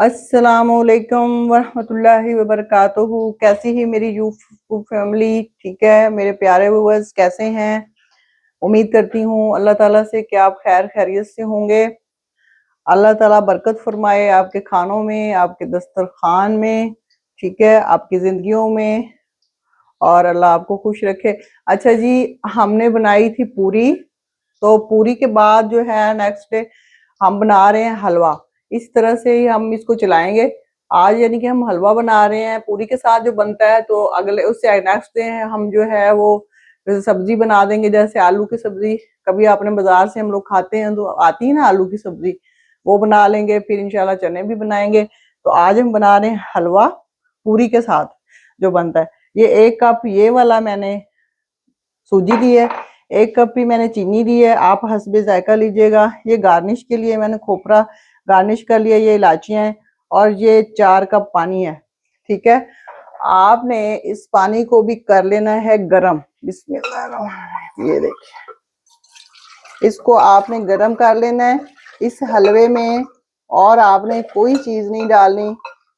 अस्सलामुअलैकुम वरहमतुल्लाहि वबरकातुहू। कैसी है मेरी यूट्यूब फैमिली? ठीक है मेरे प्यारे व्यूअर्स, कैसे हैं? उम्मीद करती हूँ अल्लाह ताला से कि आप खैर खैरियत से होंगे। अल्लाह ताला बरकत फरमाए आपके खानों में, आपके दस्तरखान में, ठीक है, आपकी जिंदगियों में, और अल्लाह आपको खुश रखे। अच्छा जी, हमने बनाई थी पूरी। तो पूरी के बाद जो है नेक्स्ट डे हम बना रहे हैं हलवा। इस तरह से ही हम इसको चलाएंगे। आज यानी कि हम हलवा बना रहे हैं पूरी के साथ जो बनता है, तो अगले उससे नेक्स्ट डे हम जो है वो सब्जी बना देंगे, जैसे आलू की सब्जी। कभी आपने बाजार से हम लोग खाते हैं तो आती है ना आलू की सब्जी, वो बना लेंगे। फिर इंशाल्लाह चने भी बनाएंगे। तो आज हम बना रहे हैं हलवा पूरी के साथ जो बनता है। ये 1 कप ये वाला मैंने सूजी ली है, 1 कप ही मैंने चीनी ली है, आप हस्बे जायका लीजिएगा। ये गार्निश के लिए मैंने खोपरा गार्निश कर लिया, ये इलायचियां हैं, और ये 4 कप पानी है। ठीक है, आपने इस पानी को भी कर लेना है गरम। बिस्मिल्लाह, ये देखिए, इसको आपने गरम कर लेना है इस हलवे में। और आपने कोई चीज नहीं डालनी,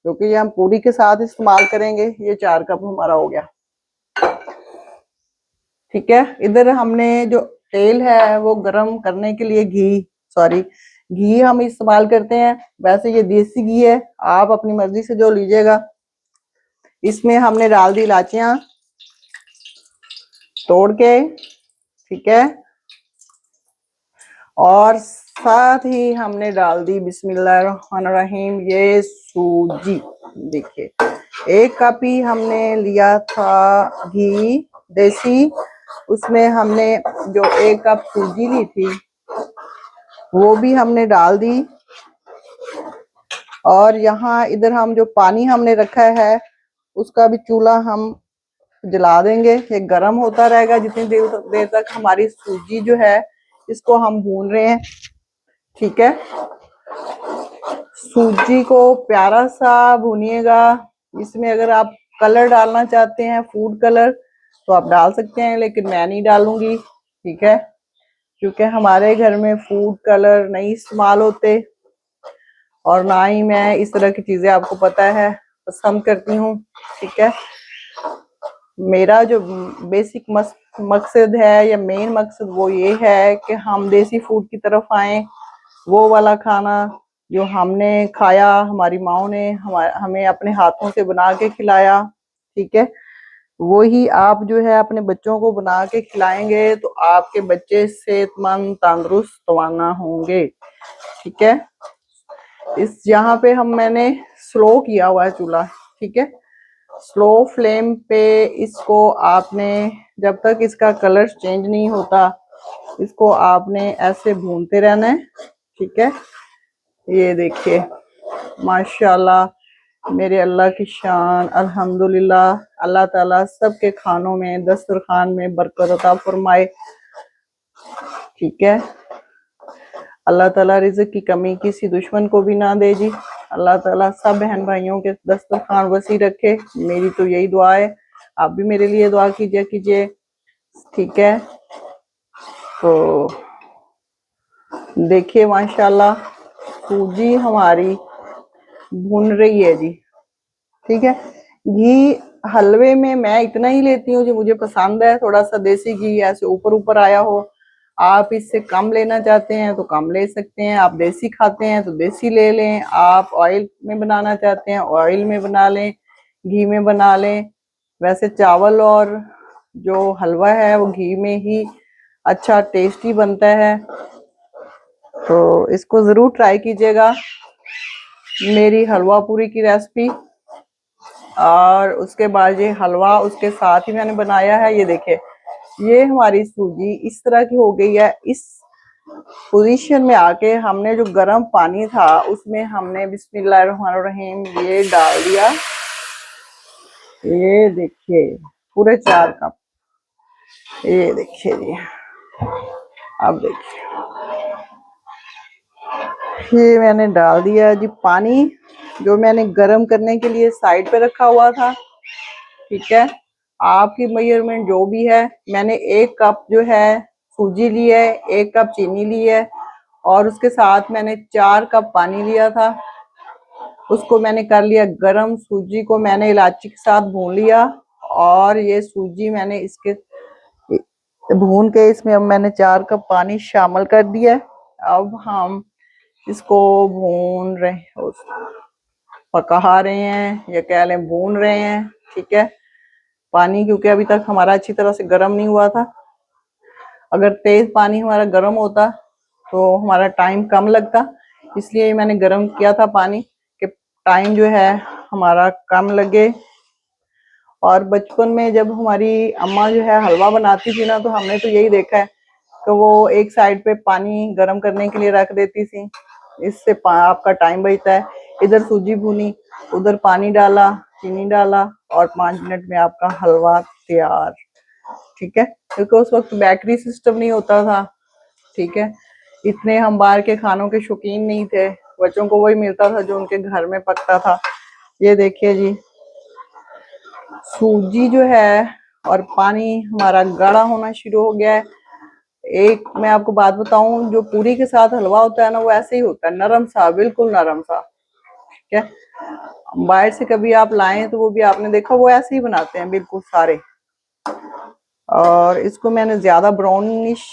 क्योंकि ये हम पूरी के साथ इस्तेमाल करेंगे। ये 4 कप हमारा हो गया। ठीक है, इधर हमने जो तेल है वो गरम करने के लिए घी हम इस्तेमाल करते हैं। वैसे ये देसी घी है, आप अपनी मर्जी से जो लीजिएगा। इसमें हमने डाल दी इलायचियां तोड़ के, ठीक है, और साथ ही हमने डाल दी बिस्मिल्लाहिर्रहमानिर्रहीम ये सूजी। देखिए, 1 कप ही हमने लिया था घी देसी, उसमें हमने जो 1 कप सूजी ली थी वो भी हमने डाल दी। और यहाँ इधर हम जो पानी हमने रखा है उसका भी चूल्हा हम जला देंगे। ये गर्म होता रहेगा जितनी देर तक हमारी सूजी जो है इसको हम भून रहे हैं। ठीक है, सूजी को प्यारा सा भूनिएगा। इसमें अगर आप कलर डालना चाहते हैं, फूड कलर, तो आप डाल सकते हैं, लेकिन मैं नहीं डालूंगी। ठीक है, क्योंकि हमारे घर में फूड कलर नहीं इस्तेमाल होते, और ना ही मैं इस तरह की चीजें, आपको पता है, पसंद करती हूँ। ठीक है, मेरा जो बेसिक मकसद है या मेन मकसद वो ये है कि हम देसी फूड की तरफ आए। वो वाला खाना जो हमने खाया, हमारी माओ ने हमें अपने हाथों से बना के खिलाया। ठीक है, वो ही आप जो है अपने बच्चों को बना के खिलाएंगे तो आपके बच्चे सेहतमंद, तंदुरुस्त, तवाना होंगे। ठीक है, इस यहाँ पे मैंने स्लो किया हुआ है चूल्हा। ठीक है, स्लो फ्लेम पे इसको आपने, जब तक इसका कलर चेंज नहीं होता, इसको आपने ऐसे भूनते रहना है। ठीक है, ये देखिए, माशाल्लाह, मेरे अल्लाह की शान, अल्हम्दुलिल्लाह। अल्लाह ताला सबके खानों में, दस्तरखान में बरकत अता फरमाए। ठीक है, अल्लाह ताला रिज़्क की कमी किसी दुश्मन को भी ना दे जी। अल्लाह ताला सब बहन भाइयों के दस्तरखान वसी रखे, मेरी तो यही दुआ है। आप भी मेरे लिए दुआ कीजिए। ठीक है, तो देखिए माशाल्लाह सूजी हमारी भुन रही है जी। ठीक है, घी हलवे में मैं इतना ही लेती हूँ जो मुझे पसंद है, थोड़ा सा देसी घी ऐसे ऊपर ऊपर आया हो। आप इससे कम लेना चाहते हैं तो कम ले सकते हैं, आप देसी खाते हैं तो देसी ले लें, आप ऑयल में बनाना चाहते हैं ऑयल में बना लें, घी में बना लें। वैसे चावल और जो हलवा है वो घी में ही अच्छा टेस्टी बनता है, तो इसको जरूर ट्राई कीजिएगा, मेरी हलवा पूरी की रेसिपी। और उसके बाद ये हलवा उसके साथ ही मैंने बनाया है। ये देखिए, ये हमारी सूजी इस तरह की हो गई है। इस पोजीशन में आके हमने जो गर्म पानी था उसमें हमने बिस्मिल्लाहिर्रहमानिर्रहीम ये डाल दिया। ये देखिए, पूरे 4 कप, ये देखिए जी। अब देखिए, ये मैंने डाल दिया जी पानी, जो मैंने गर्म करने के लिए साइड पे रखा हुआ था। ठीक है, आपकी मेजरमेंट जो भी है, मैंने 1 कप जो है सूजी ली है, 1 कप चीनी ली है, और उसके साथ मैंने 4 कप पानी लिया था। उसको मैंने कर लिया गरम। सूजी को मैंने इलायची के साथ भून लिया और ये सूजी मैंने इसके भून के इसमें अब मैंने 4 कप पानी शामिल कर दिया है। अब हम इसको भून रहे, पका रहे हैं या कह लें भून रहे हैं। ठीक है, पानी क्योंकि अभी तक हमारा अच्छी तरह से गर्म नहीं हुआ था। अगर तेज पानी हमारा गर्म होता तो हमारा टाइम कम लगता, इसलिए मैंने गर्म किया था पानी कि टाइम जो है हमारा कम लगे। और बचपन में जब हमारी अम्मा जो है हलवा बनाती थी ना, तो हमने तो यही देखा है कि वो एक साइड पे पानी गर्म करने के लिए रख देती थी, इससे आपका टाइम बचता है। इधर सूजी भुनी, उधर पानी डाला, चीनी डाला और 5 मिनट में आपका हलवा तैयार। ठीक है, क्योंकि उस वक्त बेकरी सिस्टम नहीं होता था। ठीक है, इतने हम बाहर के खानों के शौकीन नहीं थे, बच्चों को वही मिलता था जो उनके घर में पकता था। ये देखिए जी, सूजी जो है और पानी हमारा गाढ़ा होना शुरू हो गया है। एक मैं आपको बात बताऊं, जो पूरी के साथ हलवा होता है ना, वो ऐसे ही होता है, नरम सा, बिल्कुल नरम सा। ठीक है, बाहर से कभी आप लाएं तो वो भी आपने देखा वो ऐसे ही बनाते हैं बिल्कुल सारे। और इसको मैंने ज्यादा ब्राउनिश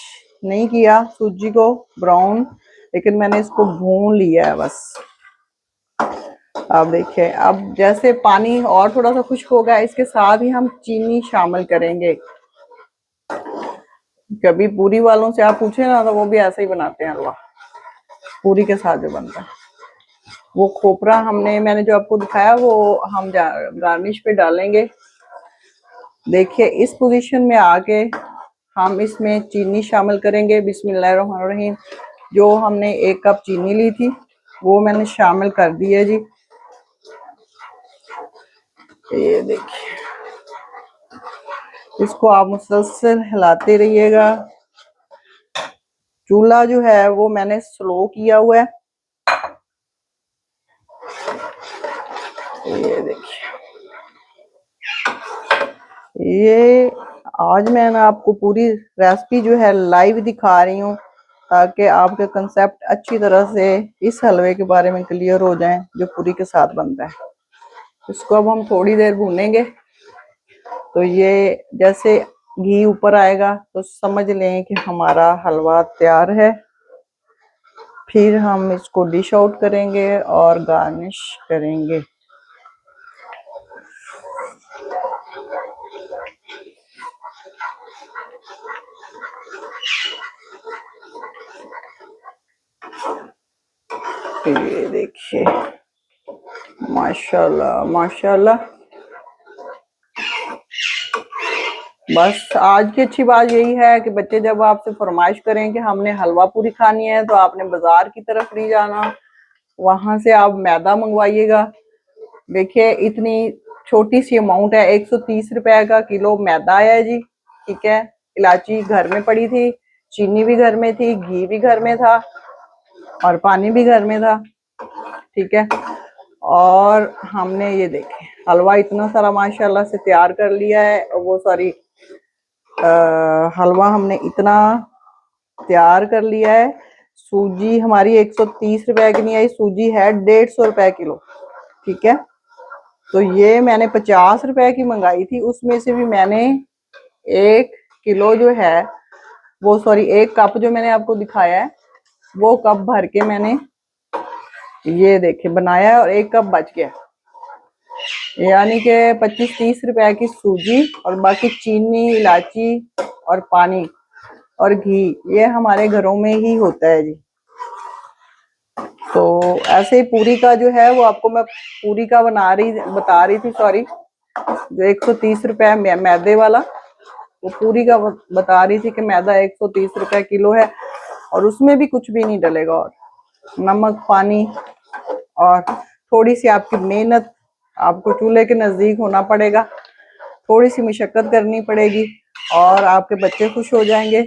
नहीं किया, सूजी को ब्राउन, लेकिन मैंने इसको भून लिया है बस। अब देखिए, अब जैसे पानी और थोड़ा सा खुश्क होगा, इसके साथ ही हम चीनी शामिल करेंगे। कभी पूरी वालों से आप पूछे ना, तो वो भी ऐसे ही बनाते हैं हलवा, पूरी के साथ जो बनता है। वो खोपरा मैंने जो आपको दिखाया वो हम गार्निश पे डालेंगे। देखिए, इस पोजीशन में आके हम इसमें चीनी शामिल करेंगे। बिस्मिल्लाहिर्रहमानिर्रहीम। जो हमने 1 कप चीनी ली थी वो मैंने शामिल कर दी है जी। ये देखिए, इसको आप मुसलसल हिलाते रहिएगा। चूल्हा जो है वो मैंने स्लो किया हुआ है। ये देखिए, ये आज मैं ना आपको पूरी रेसिपी जो है लाइव दिखा रही हूँ, ताकि आपके कंसेप्ट अच्छी तरह से इस हलवे के बारे में क्लियर हो जाएं जो पूरी के साथ बनता है। इसको अब हम थोड़ी देर भूनेंगे, तो ये जैसे घी ऊपर आएगा तो समझ लें कि हमारा हलवा तैयार है। फिर हम इसको डिश आउट करेंगे और गार्निश करेंगे। ये देखिए, माशाल्लाह माशाल्लाह। बस आज की अच्छी बात यही है कि बच्चे जब आपसे फरमाइश करें कि हमने हलवा पूरी खानी है, तो आपने बाजार की तरफ नहीं जाना, वहां से आप मैदा मंगवाइएगा। देखिए, इतनी छोटी सी अमाउंट है, 130 रुपए का किलो मैदा है जी। ठीक है, इलायची घर में पड़ी थी, चीनी भी घर में थी, घी भी घर में था और पानी भी घर में था। ठीक है, और हमने ये देखे हलवा इतना सारा माशाल्लाह से तैयार कर लिया है। वो सॉरी, हलवा हमने इतना तैयार कर लिया है। सूजी हमारी 130 रुपए की नहीं आई, सूजी है 150 रुपए किलो। ठीक है, तो ये मैंने 50 रुपए की मंगाई थी, उसमें से भी मैंने 1 किलो जो है वो सॉरी 1 कप जो मैंने आपको दिखाया है वो कप भर के मैंने ये देखिए बनाया है और 1 कप बच गया। यानी कि 25-30 रुपए की सूजी और बाकी चीनी, इलायची और पानी और घी, ये हमारे घरों में ही होता है जी। तो ऐसे ही पूरी का जो है वो आपको मैं पूरी का बता रही थी सॉरी, जो 130 रुपए मैदे वाला, वो पूरी का बता रही थी कि मैदा 130 रुपए किलो है और उसमें भी कुछ भी नहीं डलेगा, और नमक, पानी और थोड़ी सी आपकी मेहनत, आपको चूल्हे के नजदीक होना पड़ेगा, थोड़ी सी मशक्कत करनी पड़ेगी और आपके बच्चे खुश हो जाएंगे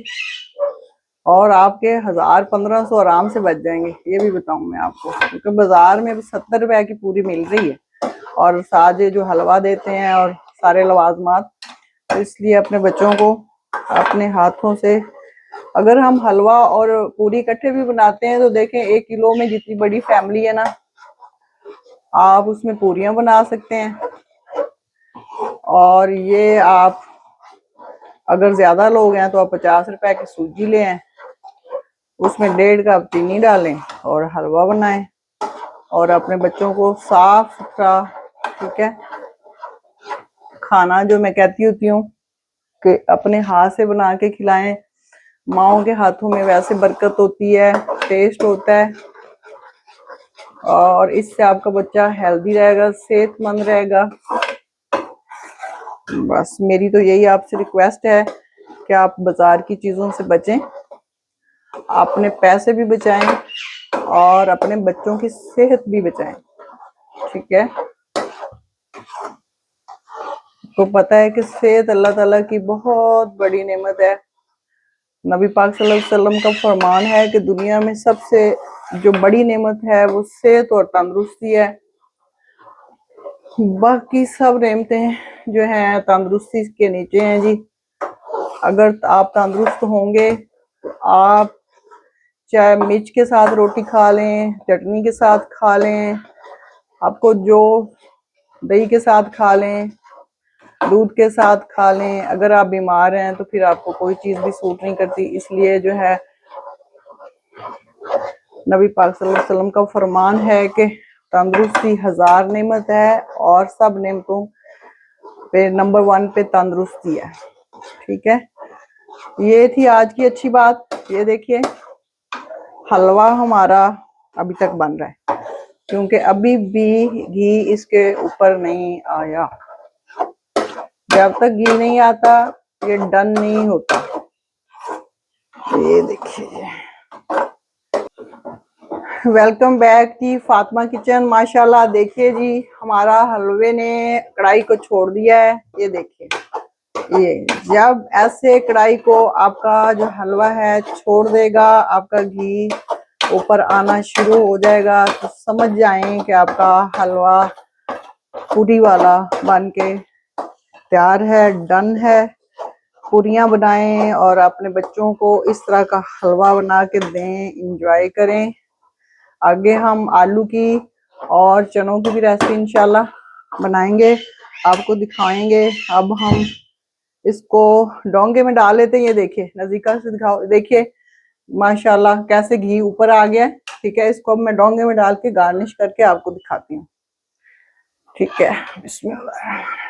और आपके 1000-1500 आराम से बच जाएंगे। ये भी बताऊं मैं आपको, क्योंकि बाजार में 70 रुपए की पूरी मिल रही है और साथ ये जो हलवा देते हैं और सारे लवाजमात, तो इसलिए अपने बच्चों को अपने हाथों से, अगर हम हलवा और पूरी इकट्ठे भी बनाते हैं तो देखें 1 किलो में जितनी बड़ी फैमिली है ना, आप उसमें पूरियां बना सकते हैं। और ये आप अगर ज्यादा लोग हैं तो आप 50 रुपए की सूजी ले आए, उसमें 1.5 कप चीनी डालें और हलवा बनाएं और अपने बच्चों को साफ सुथरा, ठीक है, खाना जो मैं कहती होती हूँ कि अपने हाथ से बना के खिलाएं। माओ के हाथों में वैसे बरकत होती है, टेस्ट होता है और इससे आपका बच्चा हेल्दी रहेगा, सेहतमंद रहेगा। बस मेरी तो यही आपसे रिक्वेस्ट है कि आप बाजार की चीजों से बचें, अपने पैसे भी बचाएं और अपने बच्चों की सेहत भी बचाएं, ठीक है। तो पता है कि सेहत अल्लाह ताला की बहुत बड़ी नेमत है। नबी पाक सल्लल्लाहु अलैहि वसल्लम का फरमान है कि दुनिया में सबसे जो बड़ी नेमत है वो सेहत और तंदुरुस्ती है। बाकी सब नेमतें जो हैं तंदुरुस्ती के नीचे हैं जी। अगर आप तंदुरुस्त होंगे तो आप चाहे मिर्च के साथ रोटी खा लें, चटनी के साथ खा लें, आपको जो दही के साथ खा लें, दूध के साथ खा लें। अगर आप बीमार हैं तो फिर आपको कोई चीज भी सूट नहीं करती। इसलिए जो है नबी पाक सल्लल्लाहु अलैहि वसल्लम का फरमान है कि तंदुरुस्ती 1000 नेमत है और सब नेमतों पे नंबर 1 पे तंदुरुस्ती है, ठीक है। ये थी आज की अच्छी बात। ये देखिए हलवा हमारा अभी तक बन रहा है क्योंकि अभी भी घी इसके ऊपर नहीं आया। जब तक घी नहीं आता ये डन नहीं होता। ये देखिए, वेलकम बैक जी फातिमा किचन। माशाल्लाह देखिए जी हमारा हलवे ने कढ़ाई को छोड़ दिया है। ये देखिए, ये जब ऐसे कढ़ाई को आपका जो हलवा है छोड़ देगा, आपका घी ऊपर आना शुरू हो जाएगा, तो समझ जाएं कि आपका हलवा पूरी वाला बन के तैयार है, डन है। पूरियां बनाएं और अपने बच्चों को इस तरह का हलवा बना के दें, इंजॉय करें। आगे हम आलू की और चनों की भी रेसिपी इंशाल्लाह बनाएंगे, आपको दिखाएंगे। अब हम इसको डोंगे में डाल लेते हैं। ये देखिए नजीका से दिखाओ, देखिए माशाल्लाह कैसे घी ऊपर आ गया है, ठीक है। इसको अब मैं डोंगे में डाल के गार्निश करके आपको दिखाती हूँ, ठीक है। बिस्मिल्लाह।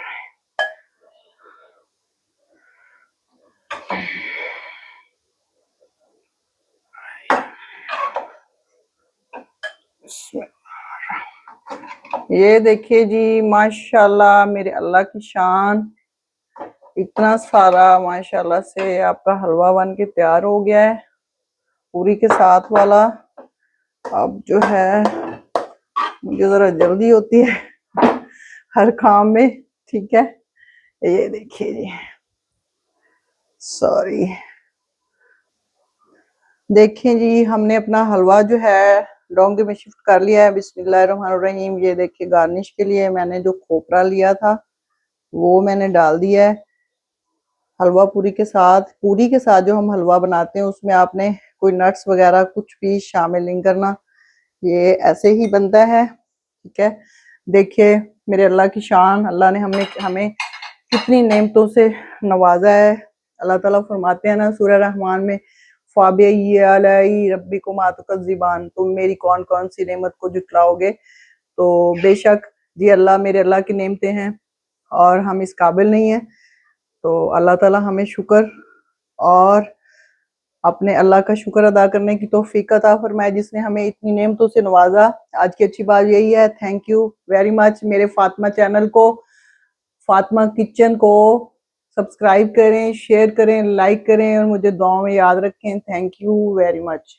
ये देखिए जी माशाल्लाह मेरे अल्लाह की शान, इतना सारा माशाल्लाह से आपका हलवा बन के तैयार हो गया है, पूरी के साथ वाला। अब जो है मुझे जरा जल्दी होती है हर काम में, ठीक है। ये देखिए जी, सॉरी। देखें जी हमने अपना हलवा जो है डोंगे में शिफ्ट कर लिया है। बिस्मिल्लाहिर्रहमानिर्रहीम। ये देखिए गार्निश के लिए मैंने जो खोपरा लिया था वो मैंने डाल दिया है। हलवा पूरी के साथ जो हम हलवा बनाते हैं उसमें आपने कोई नट्स वगैरह कुछ भी शामिल नहीं करना, ये ऐसे ही बनता है, ठीक है। देखिए मेरे अल्लाह की शान, अल्लाह ने हमें कितनी नेमतों से नवाजा है। अल्लाह ताला फरमाते हैं ना सूरह रहमान में, रब्बिकुमा तुकज़्ज़िबान, तुम मेरी कौन कौन सी नेमत को जुटलाओगे। तो बेशक जी अल्लाह मेरे अल्लाह की नेमतें हैं और हम इस काबिल नहीं है। तो अल्लाह ताला हमें शुक्र और अपने अल्लाह का शुक्र अदा करने की तौफीक अता फरमाए जिसने हमें इतनी नेमतों से नवाजा। आज की अच्छी बात यही है। Thank you very much. मेरे फातिमा चैनल को, फातिमा किचन को सब्सक्राइब करें, शेयर करें, लाइक करें और मुझे दुआओं में याद रखें। Thank you very much.